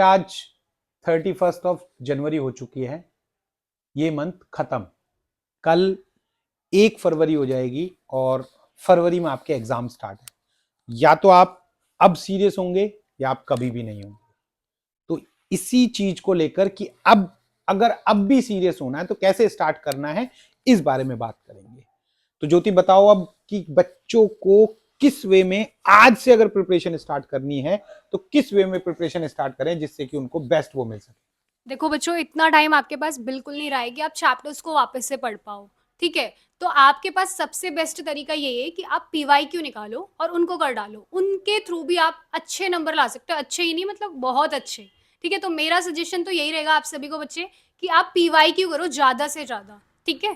आज 31 जनवरी हो चुकी है, ये मंथ खत्म। कल 1 फरवरी हो जाएगी और फरवरी में आपके एग्जाम स्टार्ट है। या तो आप अब सीरियस होंगे या आप कभी भी नहीं होंगे। तो इसी चीज को लेकर कि अब अगर अब भी सीरियस होना है तो कैसे स्टार्ट करना है, इस बारे में बात करेंगे। तो ज्योति बताओ अब कि बच्चों को किस वे में आज से अगर प्रिपरेशन स्टार्ट करनी है तो किस वे में प्रिपरेशन स्टार्ट करें जिससे कि उनको बेस्ट वो मिल सके। देखो बच्चों, इतना टाइम आपके पास बिल्कुल नहीं रहा है कि आप चैप्टर्स को वापस से पढ़ पाओ। ठीक है, तो आपके पास सबसे बेस्ट तरीका ये है कि आप पीवाईक्यू निकालो और उनको कर डालो। उनके थ्रू भी आप अच्छे नंबर ला सकते हो, अच्छे ही नहीं मतलब बहुत अच्छे। ठीक है, तो मेरा सजेशन तो यही रहेगा आप सभी को बच्चे कि आप पीवाईक्यू करो ज़्यादा से ज़्यादा। ठीक है,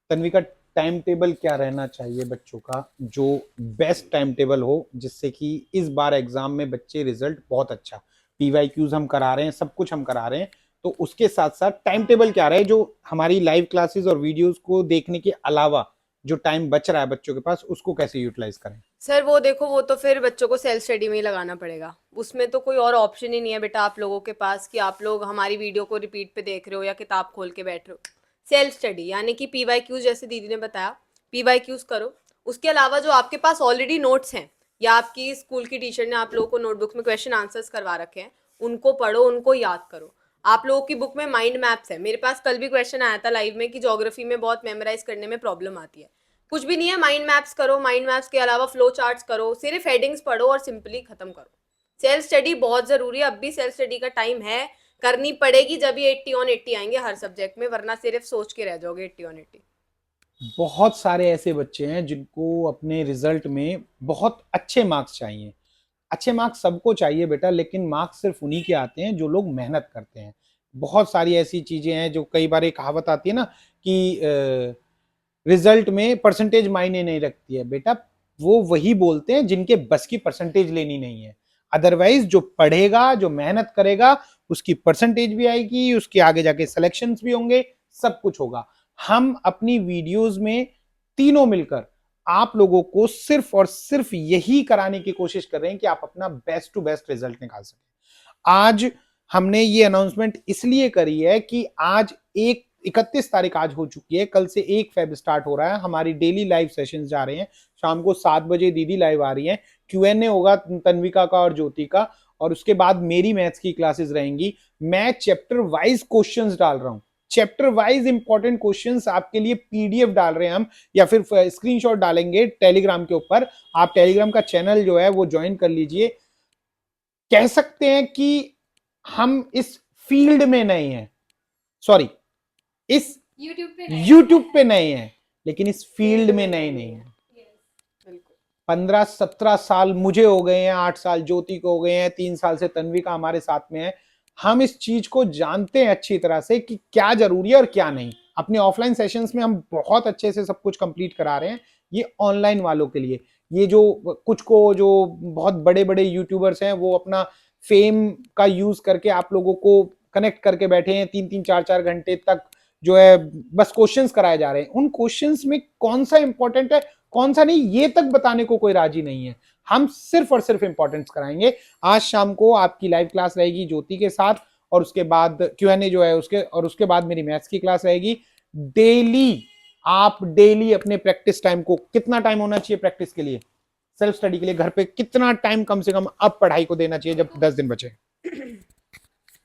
तन्वी का टाइम टेबल क्या रहना चाहिए बच्चों का, जो बेस्ट टाइम टेबल हो जिससे कि इस बार एग्जाम में बच्चे रिजल्ट बहुत अच्छा, पीवाईक्यूज हम करा रहे हैं, सब कुछ हम करा रहे हैं, तो उसके साथ साथ टाइम टेबल क्या रहे जो हमारी लाइव क्लासेस और वीडियोस को देखने के अलावा जो टाइम बच रहा है बच्चों के पास उसको कैसे यूटिलाइज करें। सर वो देखो, वो तो फिर बच्चों को सेल्फ स्टडी में ही लगाना पड़ेगा। उसमें तो कोई और ऑप्शन ही नहीं है बेटा आप लोगों के पास कि आप लोग हमारी वीडियो को रिपीट पे देख रहे हो या किताब खोल के बैठ रहे हो। सेल्फ स्टडी यानी कि पीवाईक्यूज, जैसे दीदी ने बताया, पीवाईक्यूज करो। उसके अलावा जो आपके पास ऑलरेडी नोट्स हैं या आपकी स्कूल की टीचर ने आप लोगों को नोटबुक में क्वेश्चन आंसर्स करवा रखे हैं, उनको पढ़ो, उनको याद करो। आप लोगों की बुक में माइंड मैप्स है। मेरे पास कल भी क्वेश्चन आया था लाइव में कि ज्योग्राफी में बहुत मेमोराइज करने में प्रॉब्लम आती है। कुछ भी नहीं है, माइंड मैप्स करो, माइंड मैप्स के अलावा फ्लो चार्ट्स करो, सिर्फ हेडिंग्स पढ़ो और सिंपली खत्म करो। सेल्फ स्टडी बहुत जरूरी है, अब भी सेल्फ स्टडी का टाइम है, करनी पड़ेगी जब ये 80 on 80 आएंगे हर सब्जेक्ट में, वरना सिर्फ सोच के रह जाओगे 80 on 80। बहुत सारे ऐसे बच्चे हैं जिनको अपने रिजल्ट में बहुत अच्छे मार्क्स चाहिए। अच्छे मार्क्स सबको चाहिए बेटा, लेकिन मार्क्स सिर्फ उन्हीं के आते हैं जो लोग मेहनत करते हैं। बहुत सारी ऐसी चीजें हैं जो कई बार एक कहावत आती है ना कि रिजल्ट में परसेंटेज मायने नहीं रखती है बेटा, वो वही बोलते हैं जिनके बस की परसेंटेज लेनी नहीं है। अदरवाइज जो पढ़ेगा, जो मेहनत करेगा, उसकी परसेंटेज भी आएगी, उसके आगे जाके सिलेक्शंस भी होंगे, सब कुछ होगा। हम अपनी वीडियोस में तीनों मिलकर आप लोगों को सिर्फ और सिर्फ यही कराने की कोशिश कर रहे हैं कि आप अपना बेस्ट टू बेस्ट रिजल्ट निकाल सकें। आज हमने ये अनाउंसमेंट इसलिए करी है कि आज 31 तारीख आज हो चुकी है, कल से 1 फेब स्टार्ट हो रहा है। हमारी डेली लाइव सेशंस जा रहे हैं, शाम को 7 बजे दीदी लाइव आ रही हैं, Q&A होगा तन्विका का और ज्योति का, और उसके बाद मेरी मैथ्स की क्लासेस रहेंगी। मैं चैप्टर वाइज क्वेश्चंस डाल रहा हूं, चैप्टर वाइज इंपॉर्टेंट क्वेश्चंस आपके लिए पीडीएफ डाल रहे हैं हम, या फिर स्क्रीनशॉट डालेंगे टेलीग्राम के ऊपर। आप टेलीग्राम का चैनल जो है वो ज्वाइन कर लीजिए। कह सकते हैं कि हम इस फील्ड में नए हैं, सॉरी इस यूट्यूब पे नए हैं, लेकिन इस फील्ड में नए नहीं है। 15-17 साल मुझे हो गए हैं, 8 साल ज्योति को हो गए हैं, 3 साल से तन्विका हमारे साथ में है। हम इस चीज को जानते हैं अच्छी तरह से कि क्या जरूरी है और क्या नहीं। अपने ऑफलाइन सेशंस में हम बहुत अच्छे से सब कुछ कंप्लीट करा रहे हैं। ये ऑनलाइन वालों के लिए, ये जो कुछ को जो बहुत बड़े बड़े यूट्यूबर्स हैं वो अपना फेम का यूज करके आप लोगों को कनेक्ट करके बैठे हैं 3-3 4-4 घंटे तक, जो है बस क्वेश्चंस कराए जा रहे हैं। उन क्वेश्चंस में कौन सा इंपॉर्टेंट है कौन सा नहीं ये तक बताने को कोई राजी नहीं है। हम सिर्फ और सिर्फ इंपॉर्टेंस कराएंगे। आज शाम को आपकी लाइव क्लास रहेगी ज्योति के साथ, और उसके बाद Q&A जो है उसके, और उसके बाद मेरी मैथ्स की क्लास रहेगी। डेली आप डेली अपने प्रैक्टिस टाइम को, कितना टाइम होना चाहिए प्रैक्टिस के लिए, सेल्फ स्टडी के लिए घर पे कितना टाइम कम से कम अब पढ़ाई को देना चाहिए जब 10 दिन बचे।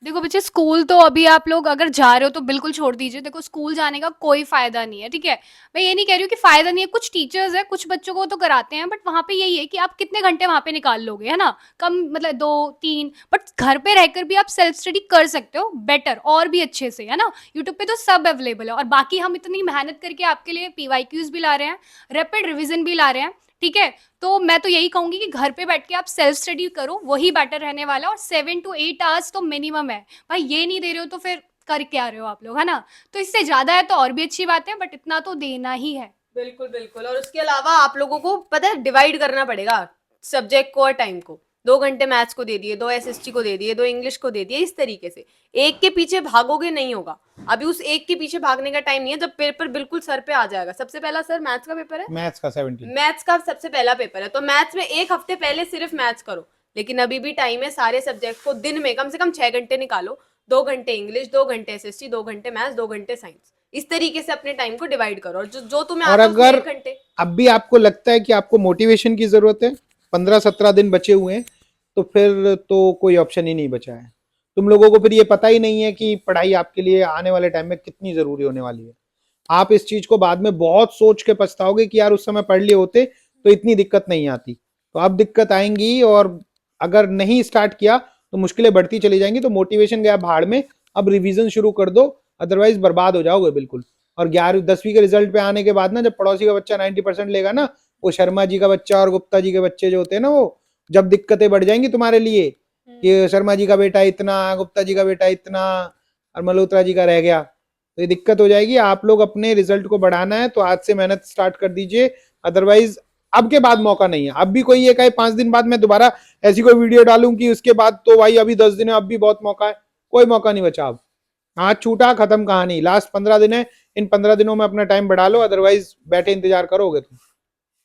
देखो बच्चे, स्कूल तो अभी आप लोग अगर जा रहे हो तो बिल्कुल छोड़ दीजिए। देखो स्कूल जाने का कोई फायदा नहीं है। ठीक है, मैं ये नहीं कह रही हूँ कि फायदा नहीं है, कुछ टीचर्स है, कुछ बच्चों को तो कराते हैं, बट वहाँ पे यही है कि आप कितने घंटे वहाँ पे निकाल लोगे, है ना, कम मतलब 2-3। बट घर पे रहकर भी आप सेल्फ स्टडी कर सकते हो बेटर और भी अच्छे से, है ना। यूट्यूब पे तो सब अवेलेबल है, और बाकी हम इतनी मेहनत करके आपके लिए पीवाईक्यूज भी ला रहे हैं, रैपिड रिविजन भी ला रहे हैं। ठीक है, तो मैं तो यही कहूंगी कि घर पे बैठ के आप सेल्फ स्टडी करो, वही बेटर रहने वाला है। और 7 to 8 आवर्स तो मिनिमम है भाई, ये नहीं दे रहे हो तो फिर कर क्या रहे हो आप लोग, है ना। तो इससे ज्यादा है तो और भी अच्छी बात है, बट इतना तो देना ही है। बिल्कुल बिल्कुल, और उसके अलावा आप लोगों को पता है डिवाइड करना पड़ेगा सब्जेक्ट को और टाइम को। 2 घंटे मैथ्स को दे दिए, 2 एसएसटी को दे दिए, 2 इंग्लिश को दे दिए, इस तरीके से एक के पीछे भागोगे नहीं होगा। अभी उस एक के पीछे भागने का टाइम नहीं है, जब पेपर बिल्कुल सर पे आ जाएगा। सबसे पहला सर मैथ्स का पेपर है, मैथ्स का 17। मैथ्स का सबसे पहला पेपर है, तो मैथ्स में 1 हफ्ते पहले सिर्फ मैथ्स करो, लेकिन अभी भी टाइम है, सारे सब्जेक्ट को दिन में कम से कम 6 घंटे निकालो, 2 घंटे इंग्लिश, 2 घंटे एसएसटी, 2 घंटे मैथ्स, 2 घंटे साइंस, इस तरीके से अपने टाइम को डिवाइड करो, और जो जो तुम्हें और आता है उसमें अगर 1 घंटे। अब भी आपको लगता है कि आपको मोटिवेशन की जरूरत है, 15-17 दिन बचे हुए हैं, तो फिर तो कोई ऑप्शन ही नहीं बचा है। तुम लोगों को फिर ये पता ही नहीं है कि पढ़ाई आपके लिए आने वाले टाइम में कितनी जरूरी होने वाली है। आप इस चीज को बाद में बहुत सोच के पछताओगे कि यार उस समय पढ़ लिए होते तो इतनी दिक्कत नहीं आती। तो अब दिक्कत आएंगी, और अगर नहीं स्टार्ट किया तो मुश्किलें बढ़ती चली जाएंगी। तो मोटिवेशन गया भाड़ में, अब रिवीजन शुरू कर दो, अदरवाइज बर्बाद हो जाओगे बिल्कुल। और 11वीं-10वीं के रिजल्ट पे आने के बाद ना, जब पड़ोसी का बच्चा 90% लेगा ना, वो शर्मा जी का बच्चा और गुप्ता जी के बच्चे जो होते हैं ना, वो जब दिक्कतें बढ़ जाएंगी तुम्हारे लिए कि शर्मा जी का बेटा इतना, गुप्ता जी का बेटा इतना, और मल्होत्रा जी का रह गया, तो ये दिक्कत हो जाएगी। आप लोग अपने रिजल्ट को बढ़ाना है तो आज से मेहनत स्टार्ट कर दीजिए, अदरवाइज अब के बाद मौका नहीं है। अब भी कोई ये कहे 5 दिन बाद मैं दोबारा ऐसी कोई वीडियो डालूं कि उसके बाद, तो भाई अभी 10 दिन है, अब भी बहुत मौका है, कोई मौका नहीं बचा। अब आज छूटा, खत्म कहानी, लास्ट 15 दिन है, इन 15 दिनों में अपना टाइम बढ़ा लो, अदरवाइज बैठे इंतजार करोगे तुम।